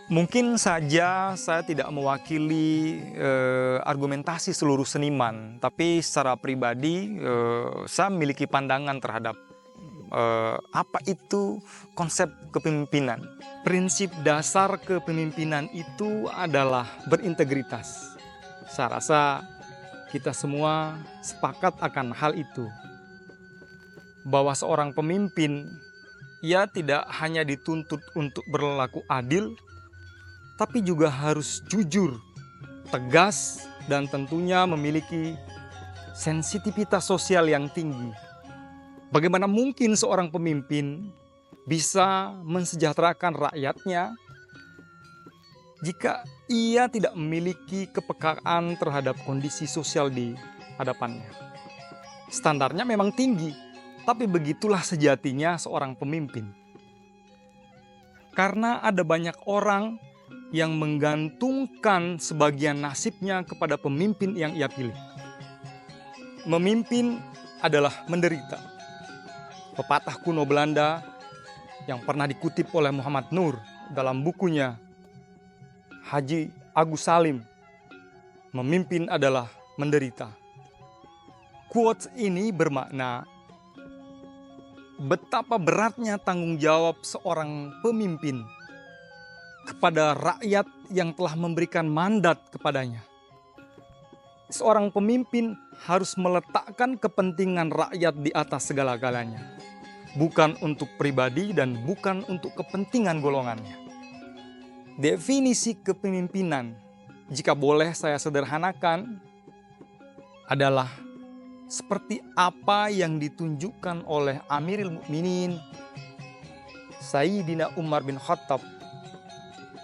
Mungkin saja saya tidak mewakili argumentasi seluruh seniman, tapi secara pribadi saya memiliki pandangan terhadap apa itu konsep kepemimpinan. Prinsip dasar kepemimpinan itu adalah berintegritas. Saya rasa kita semua sepakat akan hal itu. Bahwa seorang pemimpin, ia tidak hanya dituntut untuk berlaku adil, tapi juga harus jujur, tegas, dan tentunya memiliki sensitivitas sosial yang tinggi. Bagaimana mungkin seorang pemimpin bisa mensejahterakan rakyatnya jika ia tidak memiliki kepekaan terhadap kondisi sosial di hadapannya? Standarnya memang tinggi, tapi begitulah sejatinya seorang pemimpin. Karena ada banyak orang yang menggantungkan sebagian nasibnya kepada pemimpin yang ia pilih. Memimpin adalah menderita. Pepatah kuno Belanda yang pernah dikutip oleh Muhammad Nur dalam bukunya Haji Agus Salim, memimpin adalah menderita. Quotes ini bermakna betapa beratnya tanggung jawab seorang pemimpin kepada rakyat yang telah memberikan mandat kepadanya. Seorang pemimpin harus meletakkan kepentingan rakyat di atas segala-galanya, bukan untuk pribadi dan bukan untuk kepentingan golongannya. Definisi kepemimpinan, jika boleh saya sederhanakan, adalah seperti apa yang ditunjukkan oleh Amirul Mukminin Sayyidina Umar bin Khattab,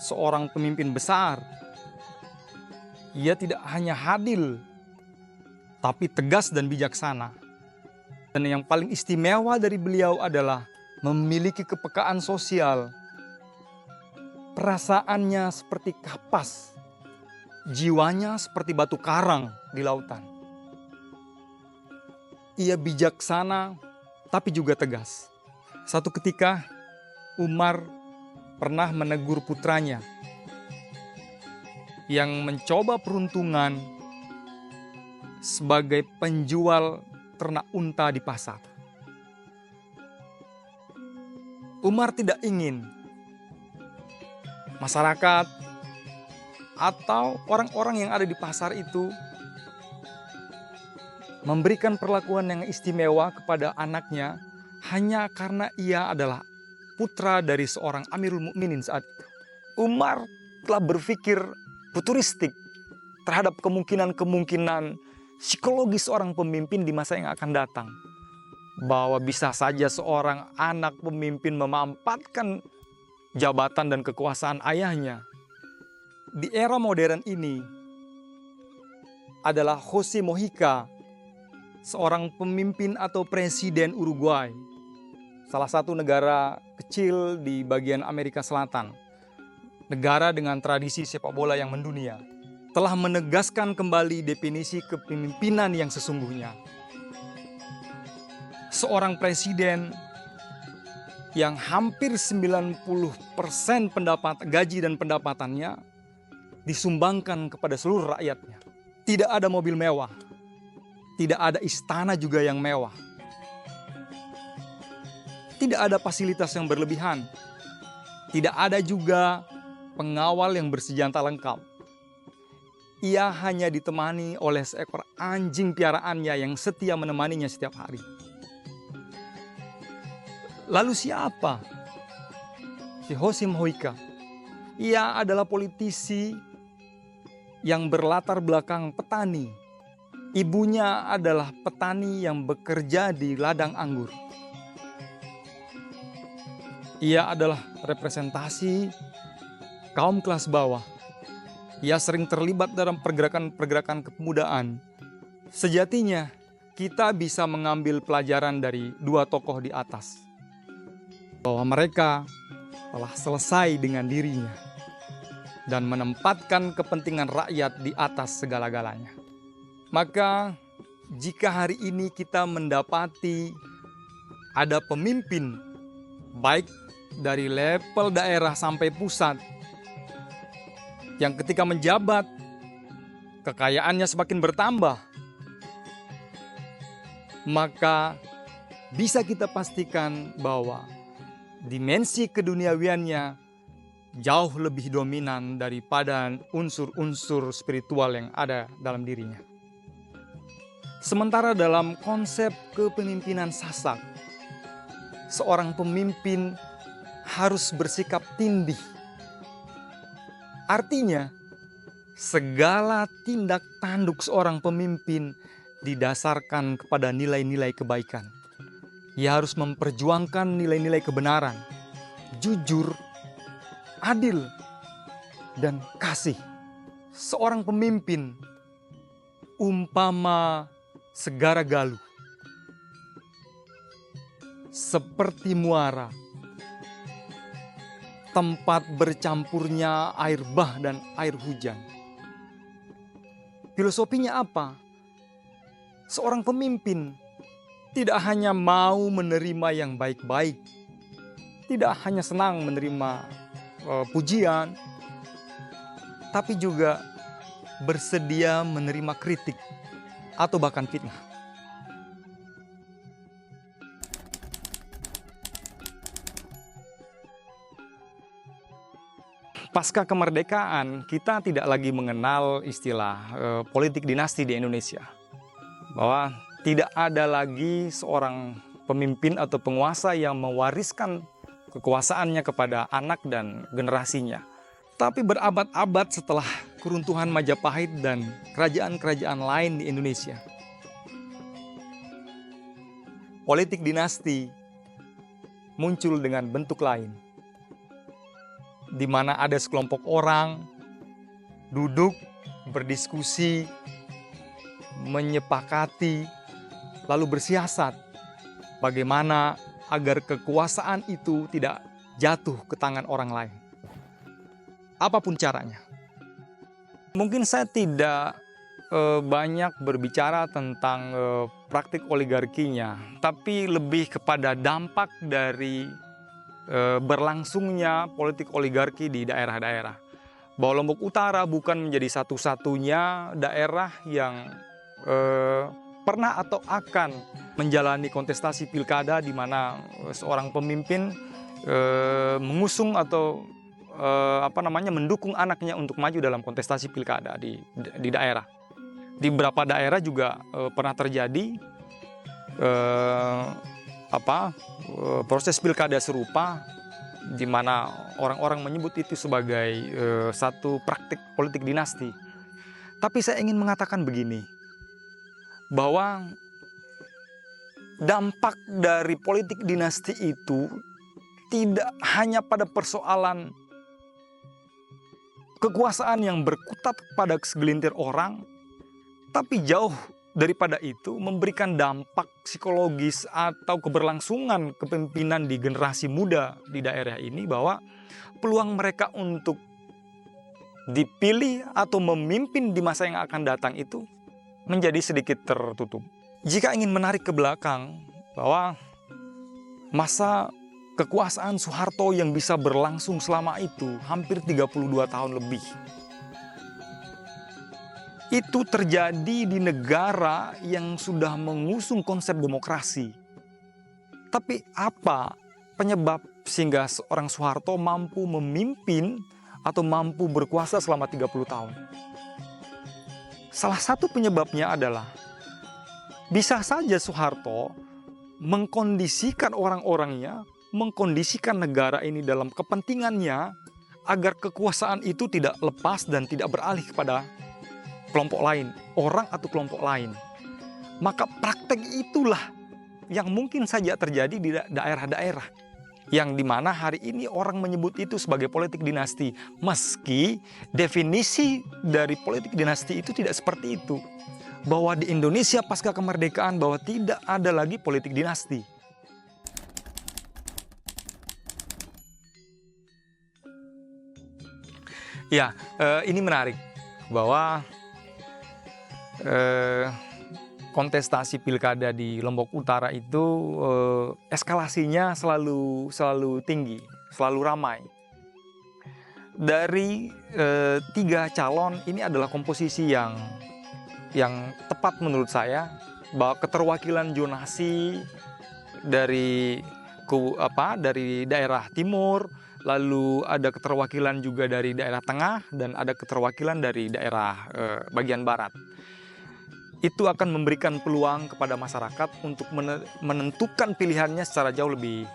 seorang pemimpin besar. Ia tidak hanya adil, tapi tegas dan bijaksana. Dan yang paling istimewa dari beliau adalah memiliki kepekaan sosial. Perasaannya seperti kapas, jiwanya seperti batu karang di lautan. Ia bijaksana, tapi juga tegas. Satu ketika, Umar pernah menegur putranya yang mencoba peruntungan sebagai penjual ternak unta di pasar. Umar tidak ingin masyarakat atau orang-orang yang ada di pasar itu memberikan perlakuan yang istimewa kepada anaknya hanya karena ia adalah putra dari seorang Amirul Mukminin saat itu. Umar telah berpikir futuristik terhadap kemungkinan-kemungkinan psikologis seorang pemimpin di masa yang akan datang. Bahwa bisa saja seorang anak pemimpin memanfaatkan jabatan dan kekuasaan ayahnya. Di era modern ini adalah Jose Mujica, seorang pemimpin atau presiden Uruguay, salah satu negara kecil di bagian Amerika Selatan, negara dengan tradisi sepak bola yang mendunia, telah menegaskan kembali definisi kepemimpinan yang sesungguhnya. Seorang presiden yang hampir 90% gaji dan pendapatannya disumbangkan kepada seluruh rakyatnya. Tidak ada mobil mewah, tidak ada istana juga yang mewah. Tidak ada fasilitas yang berlebihan. Tidak ada juga pengawal yang bersenjata lengkap. Ia hanya ditemani oleh seekor anjing piaraannya yang setia menemaninya setiap hari. Lalu siapa si Jose Mujica? Ia adalah politisi yang berlatar belakang petani. Ibunya adalah petani yang bekerja di ladang anggur. Ia adalah representasi kaum kelas bawah. Ia sering terlibat dalam pergerakan-pergerakan kepemudaan. Sejatinya, kita bisa mengambil pelajaran dari dua tokoh di atas. Bahwa mereka telah selesai dengan dirinya dan menempatkan kepentingan rakyat di atas segala-galanya. Maka, jika hari ini kita mendapati ada pemimpin, baik dari level daerah sampai pusat, yang ketika menjabat, kekayaannya semakin bertambah, maka bisa kita pastikan bahwa dimensi keduniawiannya jauh lebih dominan daripada unsur-unsur spiritual yang ada dalam dirinya. Sementara dalam konsep kepemimpinan Sasak, seorang pemimpin harus bersikap tindih. Artinya, segala tindak tanduk seorang pemimpin didasarkan kepada nilai-nilai kebaikan. Ia harus memperjuangkan nilai-nilai kebenaran, jujur, adil, dan kasih. Seorang pemimpin umpama Segara Galuh, seperti muara, tempat bercampurnya air bah dan air hujan. Filosofinya apa? Seorang pemimpin tidak hanya mau menerima yang baik-baik, tidak hanya senang menerima pujian, tapi juga bersedia menerima kritik atau bahkan fitnah. Pasca kemerdekaan, kita tidak lagi mengenal istilah politik dinasti di Indonesia. Bahwa tidak ada lagi seorang pemimpin atau penguasa yang mewariskan kekuasaannya kepada anak dan generasinya. Tapi berabad-abad setelah keruntuhan Majapahit dan kerajaan-kerajaan lain di Indonesia, politik dinasti muncul dengan bentuk lain, di mana ada sekelompok orang duduk, berdiskusi, menyepakati, lalu bersiasat bagaimana agar kekuasaan itu tidak jatuh ke tangan orang lain. Apapun caranya. Mungkin saya tidak banyak berbicara tentang praktik oligarkinya, tapi lebih kepada dampak dari berlangsungnya politik oligarki di daerah-daerah. Bahwa Lombok Utara bukan menjadi satu-satunya daerah yang pernah atau akan menjalani kontestasi pilkada di mana seorang pemimpin mengusung atau mendukung anaknya untuk maju dalam kontestasi pilkada di daerah. Di beberapa daerah juga pernah terjadi proses pilkada serupa, di mana orang-orang menyebut itu sebagai satu praktik politik dinasti. Tapi saya ingin mengatakan begini, bahwa dampak dari politik dinasti itu tidak hanya pada persoalan kekuasaan yang berkutat pada segelintir orang, tapi jauh daripada itu memberikan dampak psikologis atau keberlangsungan kepemimpinan di generasi muda di daerah ini, bahwa peluang mereka untuk dipilih atau memimpin di masa yang akan datang itu menjadi sedikit tertutup. Jika ingin menarik ke belakang, bahwa masa kekuasaan Soeharto yang bisa berlangsung selama itu hampir 32 tahun lebih, itu terjadi di negara yang sudah mengusung konsep demokrasi. Tapi apa penyebab sehingga seorang Soeharto mampu memimpin atau mampu berkuasa selama 30 tahun? Salah satu penyebabnya adalah bisa saja Soeharto mengkondisikan orang-orangnya, mengkondisikan negara ini dalam kepentingannya agar kekuasaan itu tidak lepas dan tidak beralih kepada kelompok lain, orang atau kelompok lain. Maka praktek itulah yang mungkin saja terjadi di daerah-daerah yang dimana hari ini orang menyebut itu sebagai politik dinasti, meski definisi dari politik dinasti itu tidak seperti itu. Bahwa di Indonesia pasca kemerdekaan bahwa tidak ada lagi politik dinasti. Ya, ini menarik bahwa kontestasi pilkada di Lombok Utara itu eskalasinya selalu tinggi, selalu ramai. Dari 3 calon ini adalah komposisi yang tepat menurut saya, bahwa keterwakilan zonasi dari dari daerah timur, lalu ada keterwakilan juga dari daerah tengah, dan ada keterwakilan dari daerah bagian barat. Itu akan memberikan peluang kepada masyarakat untuk menentukan pilihannya secara jauh lebih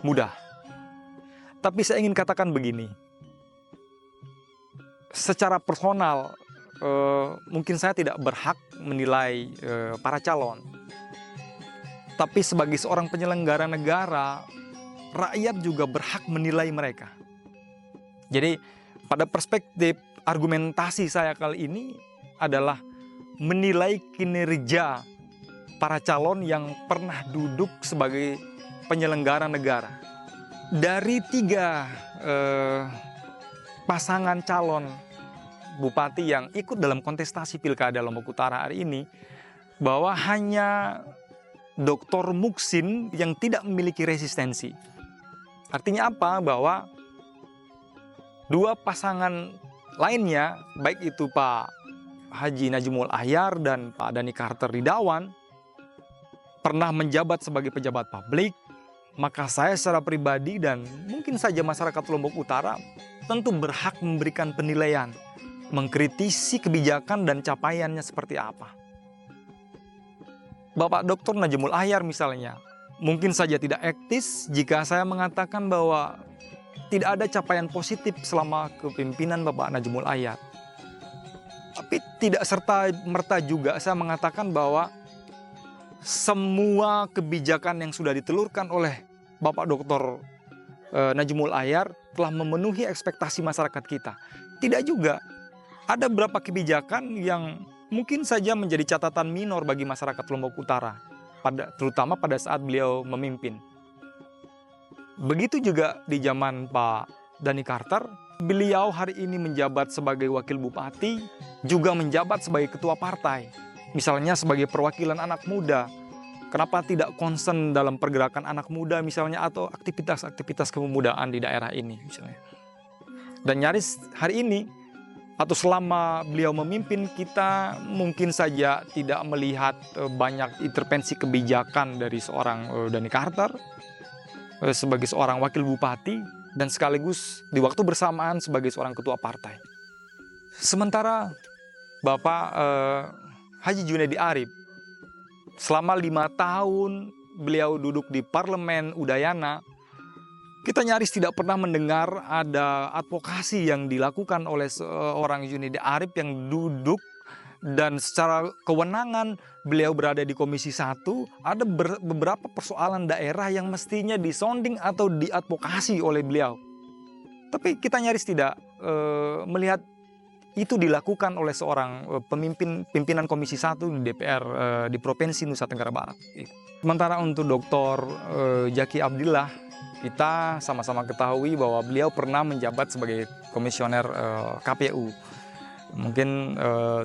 mudah. Tapi saya ingin katakan begini, secara personal mungkin saya tidak berhak menilai para calon. Tapi sebagai seorang penyelenggara negara, rakyat juga berhak menilai mereka. Jadi pada perspektif argumentasi saya kali ini adalah menilai kinerja para calon yang pernah duduk sebagai penyelenggara negara. Dari 3 pasangan calon bupati yang ikut dalam kontestasi Pilkada Lombok Utara hari ini, bahwa hanya Dr. Muksin yang tidak memiliki resistensi. Artinya apa? Bahwa 2 pasangan lainnya, baik itu Pak Haji Najmul Ahyar dan Pak Dhani Carter Ridawan, pernah menjabat sebagai pejabat publik. Maka saya secara pribadi dan mungkin saja masyarakat Lombok Utara tentu berhak memberikan penilaian, mengkritisi kebijakan dan capaiannya seperti apa. Bapak Dr. Najmul Ahyar misalnya, mungkin saja tidak etis jika saya mengatakan bahwa tidak ada capaian positif selama kepemimpinan Bapak Najmul Ahyar. Tapi tidak serta-merta juga saya mengatakan bahwa semua kebijakan yang sudah ditelurkan oleh Bapak Dr. Najmul Ahyar telah memenuhi ekspektasi masyarakat kita. Tidak juga. Ada beberapa kebijakan yang mungkin saja menjadi catatan minor bagi masyarakat Lombok Utara, terutama pada saat beliau memimpin. Begitu juga di zaman Pak Dhani Carter, beliau hari ini menjabat sebagai wakil bupati, juga menjabat sebagai ketua partai. Misalnya sebagai perwakilan anak muda, kenapa tidak concern dalam pergerakan anak muda misalnya, atau aktivitas-aktivitas kepemudaan di daerah ini misalnya. Dan nyaris hari ini, atau selama beliau memimpin, kita mungkin saja tidak melihat banyak intervensi kebijakan dari seorang Dhani Carter sebagai seorang wakil bupati, dan sekaligus di waktu bersamaan sebagai seorang ketua partai. Sementara Bapak Haji Junaidi Arif, selama 5 tahun beliau duduk di Parlemen Udayana, kita nyaris tidak pernah mendengar ada advokasi yang dilakukan oleh seorang Junaidi Arif yang duduk dan secara kewenangan beliau berada di Komisi 1, ada beberapa persoalan daerah yang mestinya disonding atau diadvokasi oleh beliau. Tapi kita nyaris tidak melihat itu dilakukan oleh seorang pimpinan Komisi 1 di DPR di Provinsi Nusa Tenggara Barat. Sementara untuk Dr. Zaki Abdillah, kita sama-sama ketahui bahwa beliau pernah menjabat sebagai komisioner KPU. Mungkin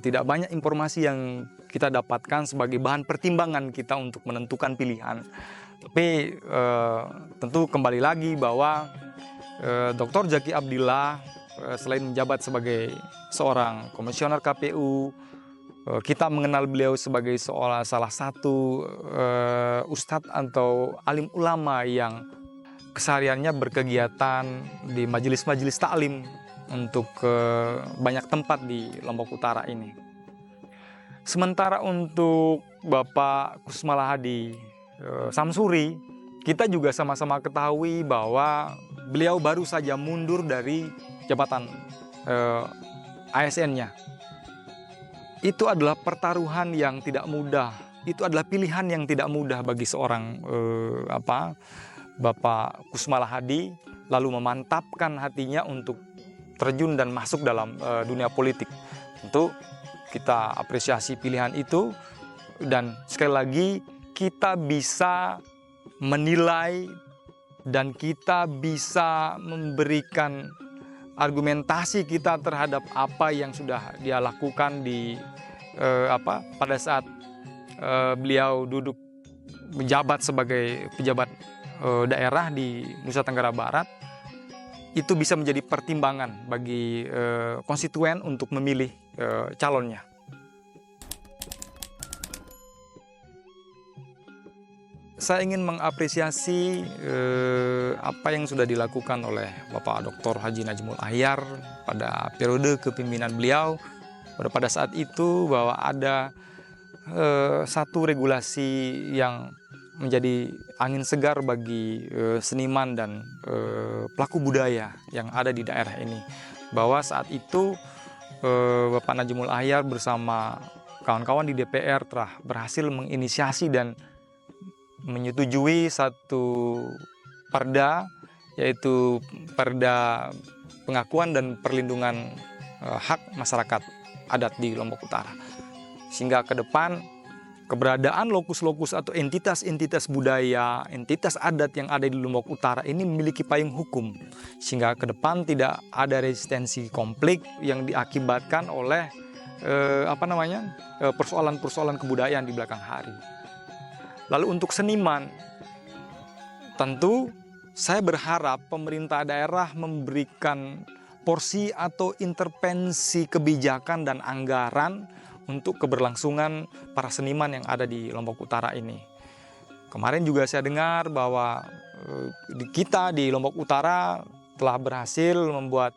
tidak banyak informasi yang kita dapatkan sebagai bahan pertimbangan kita untuk menentukan pilihan. Tapi tentu kembali lagi bahwa Dr. Zaki Abdillah selain menjabat sebagai seorang komisioner KPU, kita mengenal beliau sebagai salah satu ustadz atau alim ulama yang kesehariannya berkegiatan di majelis-majelis taklim untuk banyak tempat di Lombok Utara ini. Sementara untuk Bapak Kusmala Hadi Samsuri, kita juga sama-sama ketahui bahwa beliau baru saja mundur dari jabatan ASN-nya. Itu adalah pertaruhan yang tidak mudah. Itu adalah pilihan yang tidak mudah bagi seorang Bapak Kusmala Hadi, lalu memantapkan hatinya untuk terjun dan masuk dalam dunia politik. Tentu kita apresiasi pilihan itu, dan sekali lagi kita bisa menilai dan kita bisa memberikan argumentasi kita terhadap apa yang sudah dia lakukan pada saat beliau duduk menjabat sebagai pejabat daerah di Nusa Tenggara Barat. itu bisa menjadi pertimbangan bagi konstituen untuk memilih calonnya. Saya ingin mengapresiasi apa yang sudah dilakukan oleh Bapak Dr. Haji Najmul Ahyar pada periode kepemimpinan beliau. Pada saat itu bahwa ada satu regulasi yang menjadi angin segar bagi seniman dan pelaku budaya yang ada di daerah ini. Bahwa saat itu Bapak Najmul Ahyar bersama kawan-kawan di DPR telah berhasil menginisiasi dan menyetujui satu perda, yaitu Perda Pengakuan dan Perlindungan Hak Masyarakat Adat di Lombok Utara. Sehingga ke depan keberadaan lokus-lokus atau entitas-entitas budaya, entitas adat yang ada di Lombok Utara ini memiliki payung hukum. Sehingga ke depan tidak ada resistensi konflik yang diakibatkan oleh persoalan-persoalan kebudayaan di belakang hari. Lalu untuk seniman, tentu saya berharap pemerintah daerah memberikan porsi atau intervensi kebijakan dan anggaran untuk keberlangsungan para seniman yang ada di Lombok Utara ini. Kemarin juga saya dengar bahwa kita di Lombok Utara telah berhasil membuat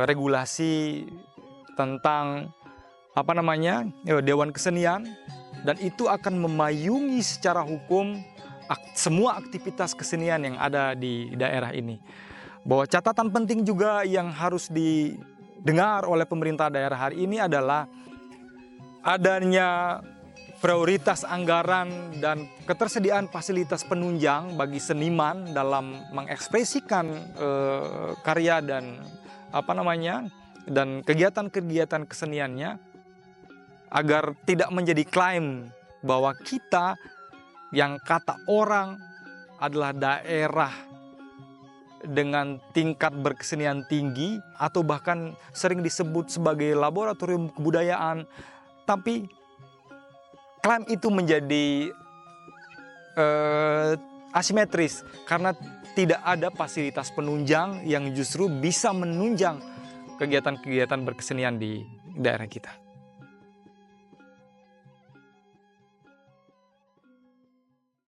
regulasi tentang Dewan Kesenian, dan itu akan memayungi secara hukum semua aktivitas kesenian yang ada di daerah ini. Bahwa catatan penting juga yang harus didengar oleh pemerintah daerah hari ini adalah adanya prioritas anggaran dan ketersediaan fasilitas penunjang bagi seniman dalam mengekspresikan karya dan dan kegiatan-kegiatan keseniannya, agar tidak menjadi klaim bahwa kita yang kata orang adalah daerah dengan tingkat berkesenian tinggi atau bahkan sering disebut sebagai laboratorium kebudayaan. Tapi klaim itu menjadi asimetris karena tidak ada fasilitas penunjang yang justru bisa menunjang kegiatan-kegiatan berkesenian di daerah kita.